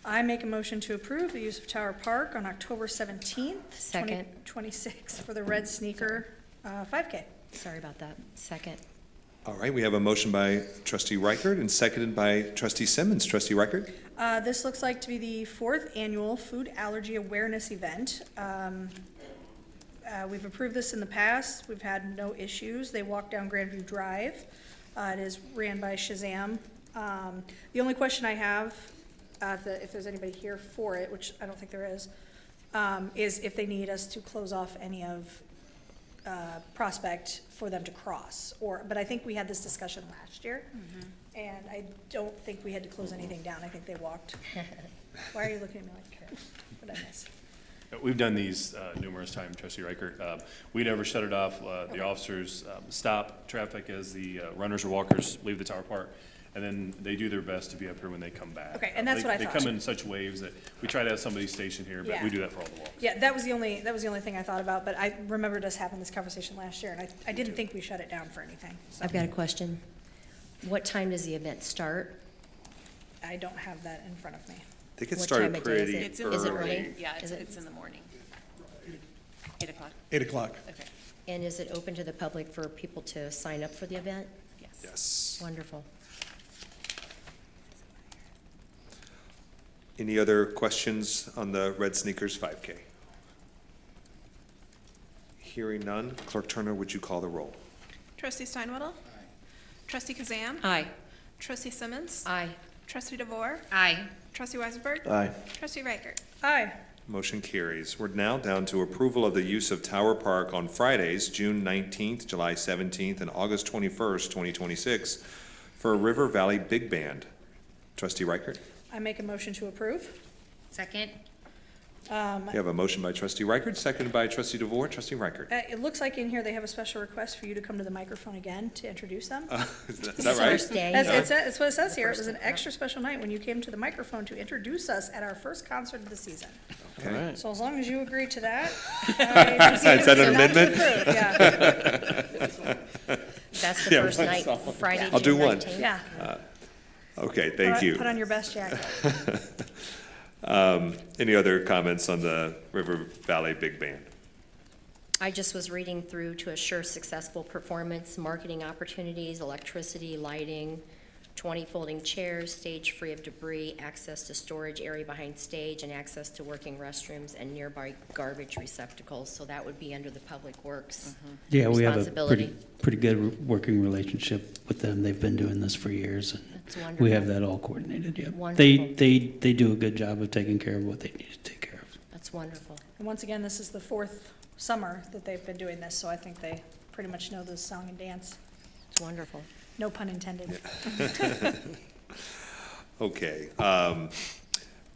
I make a motion to approve the use of Tower Park on October 17th, Second. 2026 for the Red Sneaker 5K. Sorry about that. Second. All right, we have a motion by Trustee Reichert and seconded by Trustee Simmons. Trustee Reichert? This looks like to be the 4th annual Food Allergy Awareness Event. We've approved this in the past. We've had no issues. They walk down Grandview Drive. It is ran by Shazam. The only question I have, if there's anybody here for it, which I don't think there is if they need us to close off any of Prospect for them to cross, but I think we had this discussion last year, and I don't think we had to close anything down. I think they walked. Why are you looking at me like that? What did I miss? We've done these numerous times, Trustee Reichert. We never shut it off. The officers stop traffic as the runners or walkers leave the Tower Park, and then they do their best to be up here when they come back. Okay, and that's what I thought. They come in such waves that we try to have somebody stationed here, but Yeah. we do that for all the walks. Yeah, that was the only thing I thought about, but I remembered us having this conversation last year, and I didn't think we shut it down for anything. So I've got a question. What time does the event start? I don't have that in front of me. I think it What started time of day is pretty it? early. Is it early? Yeah, Is it- it's in the morning. 8 o'clock? 8 o'clock. Okay. And is it open to the public for people to sign up for the event? Yes. Yes. Wonderful. Any other questions on the Red Sneakers 5K? Hearing none, Clerk Turner, would you call the roll? Trustee Steinwaddle? Trustee Kazam? Aye. Trustee Simmons? Aye. Trustee DeVore? Aye. Trustee Weisenberg? Aye. Trustee Reichert? Aye. Motion carries. We're now down to approval of the use of Tower Park on Fridays, June 19th, July 17th, and August 21st, 2026, for a River Valley Big Band. Trustee Reichert? I make a motion to approve. Second? You have a motion by Trustee Reichert, seconded by Trustee DeVore. Trustee Reichert. It looks like in here they have a special request for you to come to the microphone again to introduce them. Is that right? First day. That's what it says here. It was an extra special night when you came to the microphone to introduce us at our first concert of the season. Okay. All right. So as long as you agree to that. I Is that an proceed to amendment? approve, Yeah. That's the Yeah, first night, Friday, I'll do June one. 19th. Yeah. Okay, thank you. Put on your best jacket. Any other comments on the River Valley Big Band? I just was reading through to assure successful performance, marketing opportunities, electricity, lighting, 20 folding chairs, stage free of debris, access to storage area behind stage, and access to working restrooms and nearby garbage receptacles. So that would be under the Public Works Yeah, we have a responsibility. pretty good working relationship with them. They've been doing this for years, and That's wonderful. we have that all coordinated, yeah. Wonderful. They do a good job of taking care of what they need to take care of. That's wonderful. And once again, this is the fourth summer that they've been doing this, so I think they pretty much know the song and dance. It's wonderful. No pun intended. Okay.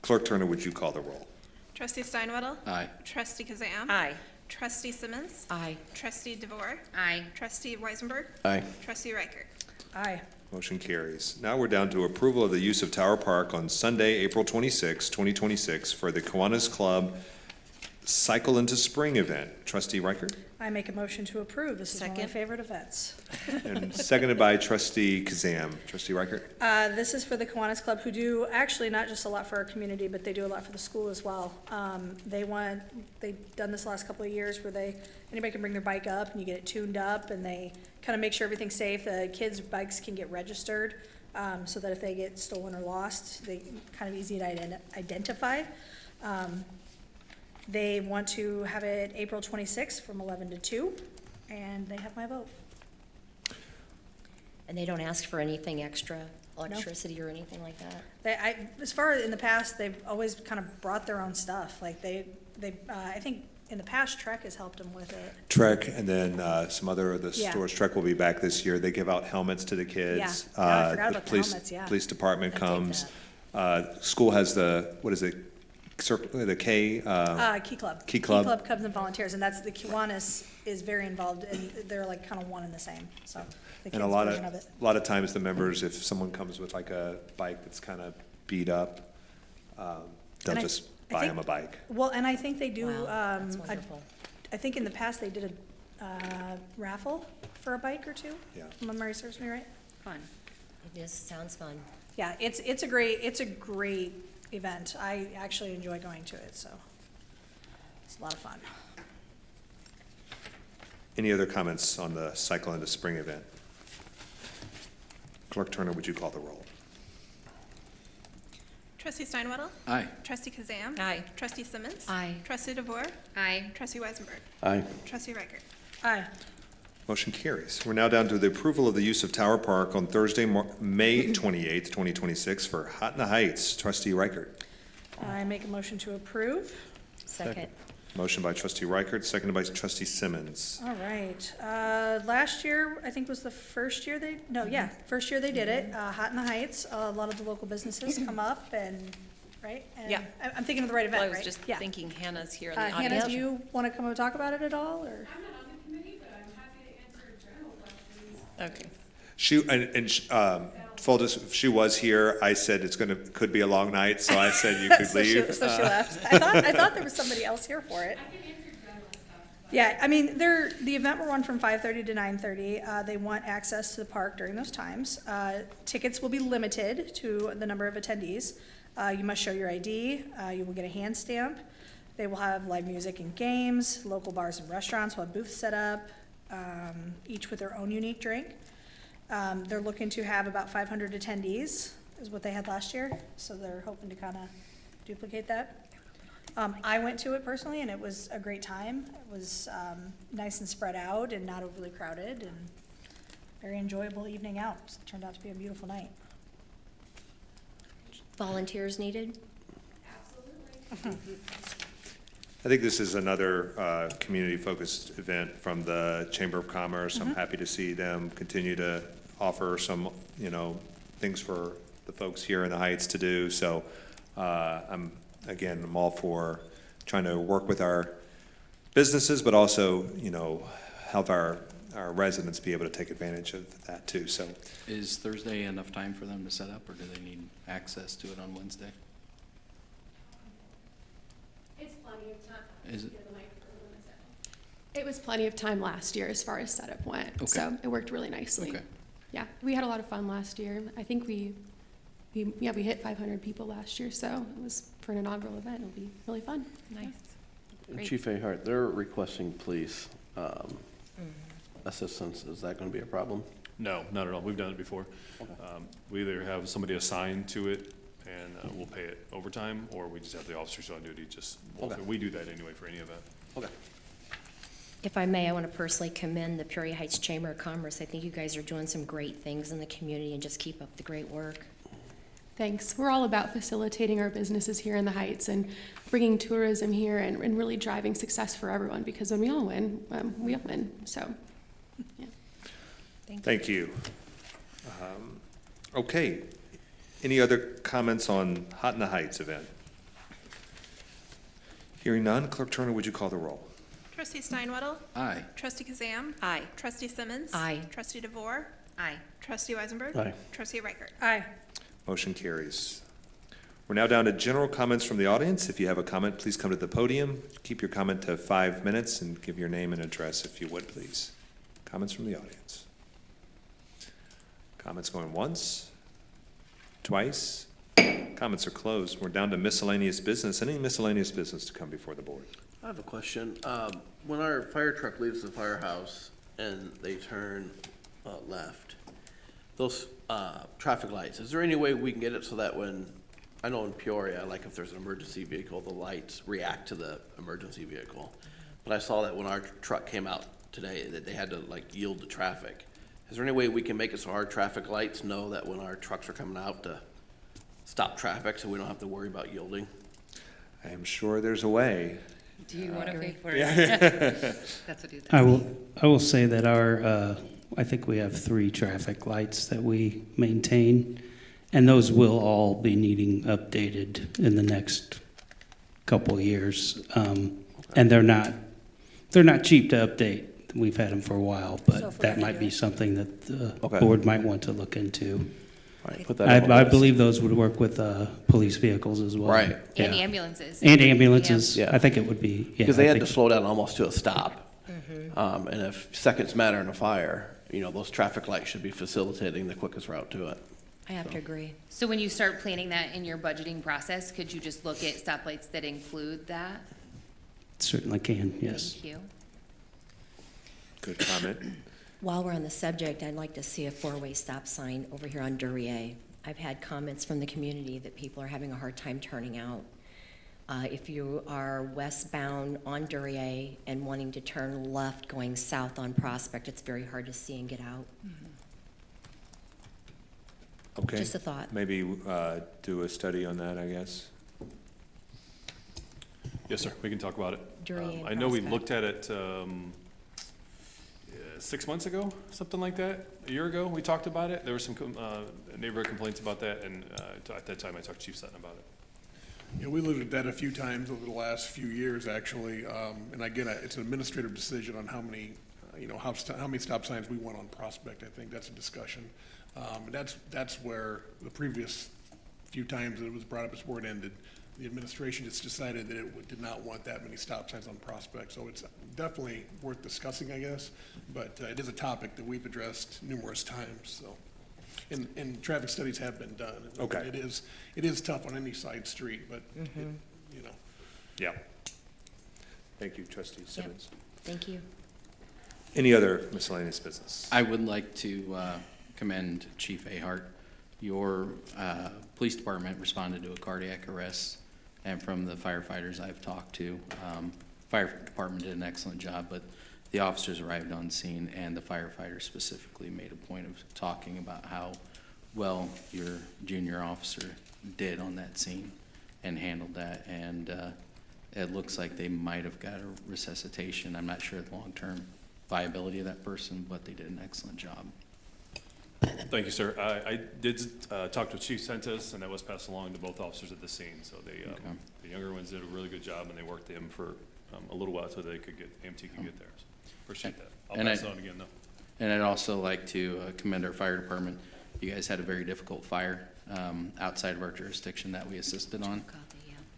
Clerk Turner, would you call the roll? Trustee Steinwaddle? Aye. Trustee Kazam? Aye. Trustee Simmons? Aye. Trustee DeVore? Aye. Trustee Weisenberg? Aye. Trustee Reichert? Aye. Motion carries. Now we're down to approval of the use of Tower Park on Sunday, April 26, 2026, for the Kiwanis Club Cycle into Spring event. Trustee Reichert? I make a motion to approve. This is one of my Second. favorite events. And seconded by Trustee Kazam. Trustee Reichert? This is for the Kiwanis Club, who do actually not just a lot for our community, but they do a lot for the school as well. They've done this the last couple of years where anybody can bring their bike up and you get it tuned up, and they kind of make sure everything's safe. The kids' bikes can get registered, so that if they get stolen or lost, they kind of easy to identify. They want to have it April 26th from 11 to 2, and they have my vote. And they don't ask for anything extra, electricity or anything like that? As far as in the past, they've always kind of brought their own stuff. Like I think in the past, Trek has helped them with it. Trek, and then some other of the Yeah. stores. Trek will be back this year. They give out helmets to the kids. Yeah. I forgot The about the police- helmets, yeah. Police department I'll take comes. School has the K, Key Club. Key Club. Key Club comes and volunteers, and that's, the Kiwanis is very involved, and they're like kind of one and the same, so the and kids' version of it. a lot of times the members, if someone comes with like a bike that's kind of beat up, they'll And I just buy think- them a bike. Well, and I think they do, Wow, that's wonderful. I think in the past, they did a raffle for a bike or two. Yeah. If my memory serves me right. Fun. It is, sounds fun. Yeah, it's a great event. I actually enjoy going to it, so it's a lot of fun. Any other comments on the Cycle into Spring event? Clerk Turner, would you call the roll? Trustee Steinwaddle? Aye. Trustee Kazam? Aye. Trustee Simmons? Aye. Trustee DeVore? Aye. Trustee Weisenberg? Aye. Trustee Reichert? Aye. Motion carries. We're now down to the approval of the use of Tower Park on Thursday, May 28th, 2026 for Hot in the Heights. Trustee Reichert. I make a motion to approve. Second. Motion by Trustee Reichert, seconded by Trustee Simmons. All right. Last year, I think was the first year first year they did it. Hot in the Heights, a lot of the local businesses come up and, right? And Yeah. I'm thinking of the right event, Well, right? I was just Yeah. thinking Hannah's here in the Hannah, audience. do you want to come and talk about it at all, or? I'm not on the committee, but I'm happy to answer general questions. Okay. She was here. I said could be a long night, so I said you could So she leave. left. I thought there was somebody else here for it. I can answer general stuff. Yeah, I mean, the event will run from 5:30 to 9:30. They want access to the park during those times. Tickets will be limited to the number of attendees. You must show your ID. You will get a hand stamp. They will have live music and games. Local bars and restaurants will have booths set up, each with their own unique drink. They're looking to have about 500 attendees, is what they had last year, so they're hoping to kind of duplicate that. I went to it personally, and it was a great time. It was nice and spread out and not overly crowded, and very enjoyable evening out. It turned out to be a beautiful night. Volunteers needed? I think this is another community-focused event from the Chamber of Commerce. I'm happy to see them continue to offer some, things for the folks here in the Heights to do. So I'm all for trying to work with our businesses, but also, help our residents be able to take advantage of that too. So Is Thursday enough time for them to set up, or do they need access to it on Wednesday? It's plenty of time. Is it? It was plenty of time last year as far as setup went, Okay. so it worked really nicely. Okay. Yeah, we had a lot of fun last year. I think we hit 500 people last year, so it was, for an inaugural event, it'll be really fun. Nice. Great. Chief Ahart, they're requesting police assistance. Is that going to be a problem? No, not at all. We've done it before. Okay. We either have somebody assigned to it and we'll pay it overtime, or we just have the officers on duty. Okay. We do that anyway for any event. Okay. If I may, I want to personally commend the Peoria Heights Chamber of Commerce. I think you guys are doing some great things in the community, and just keep up the great work. Thanks. We're all about facilitating our businesses here in the Heights and bringing tourism here and really driving success for everyone, because when we all win, we all win. So, yeah. thank you. Okay. Any other comments on Hot in the Heights event? Hearing none, Clerk Turner, would you call the roll? Trustee Steinwaddle? Aye. Trustee Kazam? Aye. Trustee Simmons? Aye. Trustee DeVore? Aye. Trustee Weisenberg? Aye. Trustee Reichert? Aye. Motion carries. We're now down to general comments from the audience. If you have a comment, please come to the podium. Keep your comment to 5 minutes and give your name and address if you would, please. Comments from the audience. Comments going once, twice. Comments are closed. We're down to miscellaneous business. Any miscellaneous business to come before the board? I have a question. When our fire truck leaves the firehouse and they turn left, those traffic lights, is there any way we can get it so that when, I know in Peoria, like if there's an emergency vehicle, the lights react to the emergency vehicle. But I saw that when our truck came out today, that they had to like yield to traffic. Is there any way we can make it so our traffic lights know that when our trucks are coming out to stop traffic so we don't have to worry about yielding? I am sure there's a way. Do you want to pay for it? Yeah. That's what he's I will say that I think we have 3 traffic lights that we maintain, and those will all be needing updated in the next couple years. And they're not cheap to update. We've had them for a while, So but if we're that gonna might do be it. something that the Okay. board might want to look into. All right, put that on the I list. believe those would work with police vehicles as well. Right. And Yeah. ambulances. And ambulances. Yeah. I think it would be, yeah. Because they I had think- to slow down almost to a stop. And if seconds matter in a fire, those traffic lights should be facilitating the quickest route to it. I have to agree. So when you start planning that in your budgeting process, could you just look at stoplights that include that? Certainly can, yes. Thank you. Good comment. While we're on the subject, I'd like to see a 4-way stop sign over here on Duryea. I've had comments from the community that people are having a hard time turning out. If you are westbound on Duryea and wanting to turn left going south on Prospect, it's very hard to see and get out. Okay. Just a thought. Maybe do a study on that, I guess. Yes, sir. We can talk about it. Duryea and I know we Prospect. looked at it 6 months ago, something like that. A year ago, we talked about it. There were some neighborhood complaints about that, and at that time, I talked to Chief Sutton about it. Yeah, we looked at that a few times over the last few years, actually. And again, it's an administrative decision on how many, how many stop signs we want on Prospect. I think that's a discussion. And that's where the previous few times that it was brought up as where it ended. The administration just decided that it did not want that many stop signs on Prospect. So it's definitely worth discussing, I guess. But it is a topic that we've addressed numerous times, so. And traffic studies have been done. Okay. It is tough on any side street, but, Yeah. Thank you, trustee Simmons. Thank you. Any other miscellaneous business? I would like to commend Chief Ahart. Your police department responded to a cardiac arrest, and from the firefighters I've talked to, fire department did an excellent job, but the officers arrived on scene, and the firefighters specifically made a point of talking about how well your junior officer did on that scene and handled that, and it looks like they might have got a resuscitation. I'm not sure of the long-term viability of that person, but they did an excellent job. Thank you, sir. I did talk to Chief Sentis, and that was passed along to both officers at the scene. So they, the younger ones did a really good job, and they worked him for a little while so they could get, AMT could get there. So appreciate that. I'll pass it on again, though. And I'd also like to commend our fire department. You guys had a very difficult fire outside of our jurisdiction that we assisted on,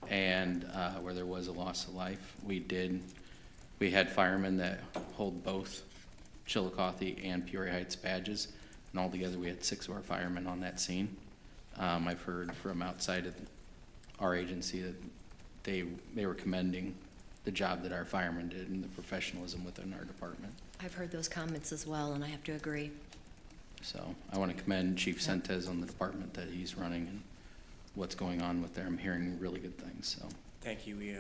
and where there was a loss of life. We had firemen that hold both Chillicothe and Peoria Heights badges, and altogether we had 6 of our firemen on that scene. I've heard from outside of our agency that they were commending the job that our firemen did and the professionalism within our department. I've heard those comments as well, and I have to agree. So I want to commend Chief Sentes on the department that he's running and what's going on with there. I'm hearing really good things, so. Thank you. We,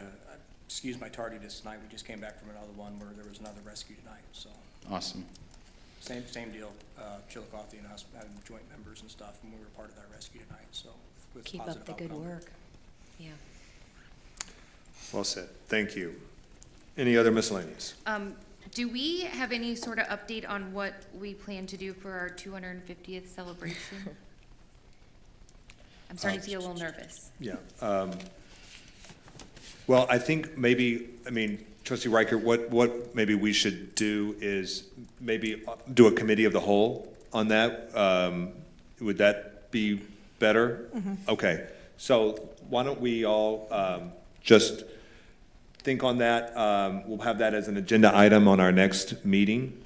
excuse my tardiness tonight. We just came back from another one where there was another rescue tonight, so. Awesome. Same deal. Chillicothe and us having joint members and stuff, and we were part of that rescue tonight, so. With Keep up positive the good outcome. work. Yeah. Well said. Thank you. Any other miscellaneous? Do we have any sort of update on what we plan to do for our 250th celebration? I'm starting to get a little nervous. Yeah. Well, I think maybe, Trustee Riker, what maybe we should do is maybe do a committee of the whole on that. Would that be better? Mm-hmm. Okay. So why don't we all just think on that. We'll have that as an agenda item on our next meeting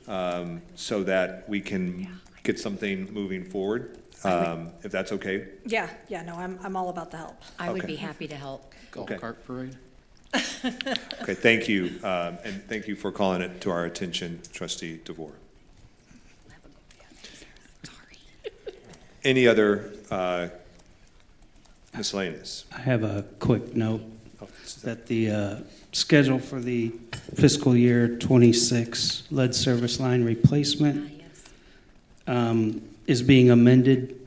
so that we can get something moving forward, if that's okay. Yeah, no, I'm all about the help. I would Okay. be happy to help. Golf Okay. cart parade? Okay, thank you. And thank you for calling it to our attention, Trustee DeVore. Any other miscellaneous? I have a quick note Oh, that the schedule for the fiscal year 26 lead service line replacement is being amended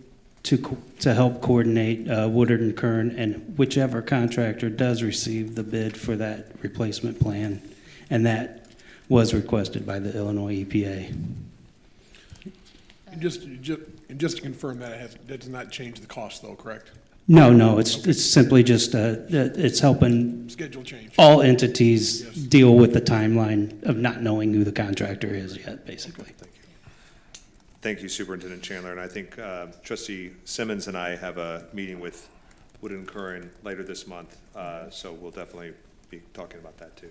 to help coordinate Woodard and Kern and whichever contractor does receive the bid for that replacement plan. And that was requested by the Illinois EPA. And just to confirm that that does not change the cost though, correct? No, it's simply just, it's helping Schedule change. all entities Yes. deal with the timeline of not knowing who the contractor is yet, basically. Thank you, Superintendent Chandler. And I think Trustee Simmons and I have a meeting with Wood and Curran later this month, so we'll definitely be talking about that too.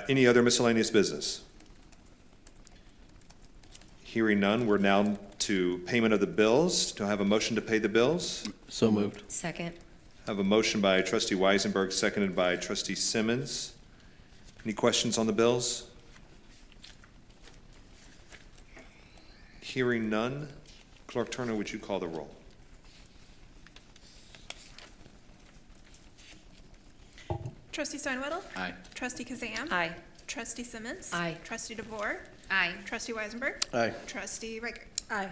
Any other miscellaneous business? Hearing none, we're now to payment of the bills. Do I have a motion to pay the bills? So moved. Second. I have a motion by Trustee Weisenberg, seconded by Trustee Simmons. Any questions on the bills? Hearing none, Clerk Turner, would you call the roll? Trustee Steinwaddle? Aye. Trustee Kazam? Aye. Trustee Simmons? Aye. Trustee DeVore? Aye. Trustee Weisenberg? Aye. Trustee Riker? Aye.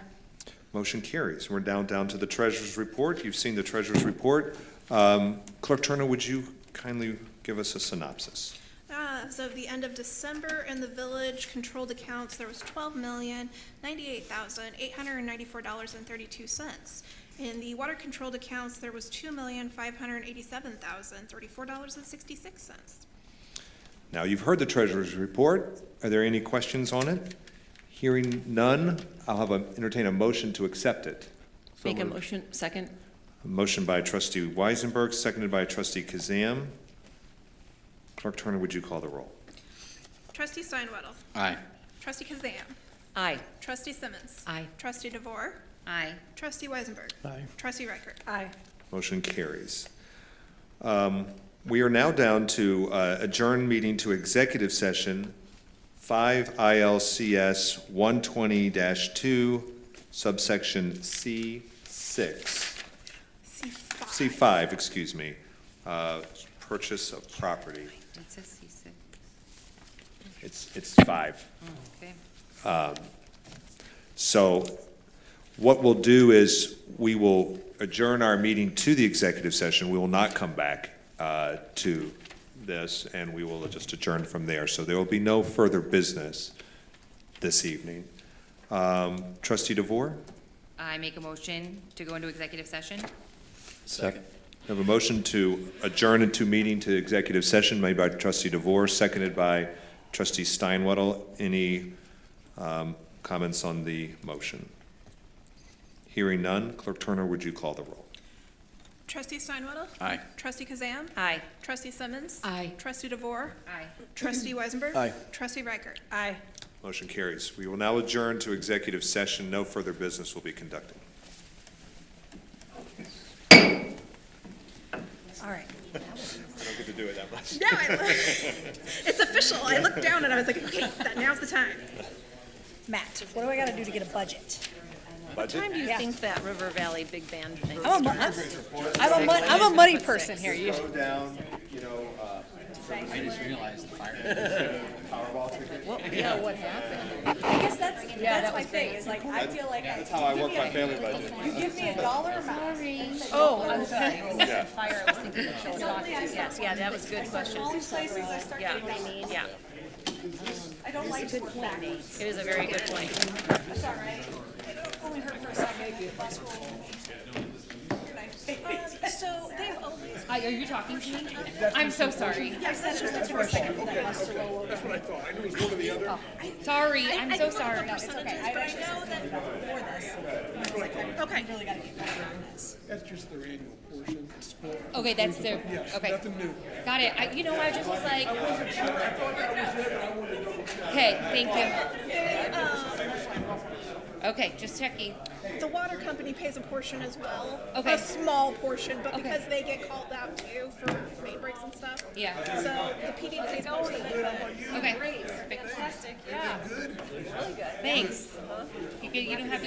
Motion carries. We're down to the treasurer's report. You've seen the treasurer's report. Clerk Turner, would you kindly give us a synopsis? As of the end of December, in the village controlled accounts, there was $12,098,894.32. In the water controlled accounts, there was $2,587,034.66. Now, you've heard the treasurer's report. Are there any questions on it? Hearing none, I'll entertain a motion to accept it. Make a motion, second. A motion by Trustee Weisenberg, seconded by Trustee Kazam. Clerk Turner, would you call the roll? Trustee Steinwaddle? Aye. Trustee Kazam? Aye. Trustee Simmons? Aye. Trustee DeVore? Aye. Trustee Weisenberg? Aye. Trustee Riker? Aye. Motion carries. We are now down to adjourn meeting to executive session 5 ILCS 120-2 subsection C6. C5, excuse me, purchase of property. It says C6. It's 5. Okay. So what we'll do is we will adjourn our meeting to the executive session. We will not come back to this, and we will just adjourn from there. So there will be no further business this evening. Trustee DeVore? I make a motion to go into executive session. Second. We have a motion to adjourn into meeting to executive session made by Trustee DeVore, seconded by Trustee Steinwaddle. Any comments on the motion? Hearing none, Clerk Turner, would you call the roll? Trustee Steinwaddle? Aye. Trustee Kazan? Aye. Trustee Simmons? Aye. Trustee DeVore? Aye. Trustee Weisenberg? Aye. Trustee Reichert? Aye. Motion carries. We will now adjourn to executive session. No further business will be conducted. All right. I don't get to do it that much. Yeah, it's official. I looked down and I was like, okay, now's the time. Matt, what do I gotta do to get a budget? What time do you think that River Valley Big Band thing? I'm a money person here. You Go down, I just realized the fire. Powerball ticket. Well, yeah, what happened? I guess that's my thing, is like, I feel like. That's how I work my family budget. You give me a dollar amount. Oh, I'm sorry. Yeah. Fire, I was thinking of Phil Fox. Yes, yeah, that was a good question. All these places I start Yeah, getting my need. yeah. I don't like to work back. It is a very good point. That's all right. It'll only hurt for a second. Less will. So they've always. Are you talking to me? I'm so sorry. Yes, that's just the first second that has to roll over. That's what I thought. I knew it was one or the other. Sorry, I'm so sorry. No, it's okay. I actually said that before this. I was like, I really gotta get back on this. That's just their annual portion. It's split. Okay, that's their, Yes, okay. nothing new. Got it. I just was like, okay, thank you. Okay, just checking. The water company pays a portion as well. Okay. A small portion, but Okay. because they get called out too for main breaks and stuff. Yeah. So the PD pays most of it. Okay. Perfect. Fantastic, yeah. Really good. Thanks. You don't have to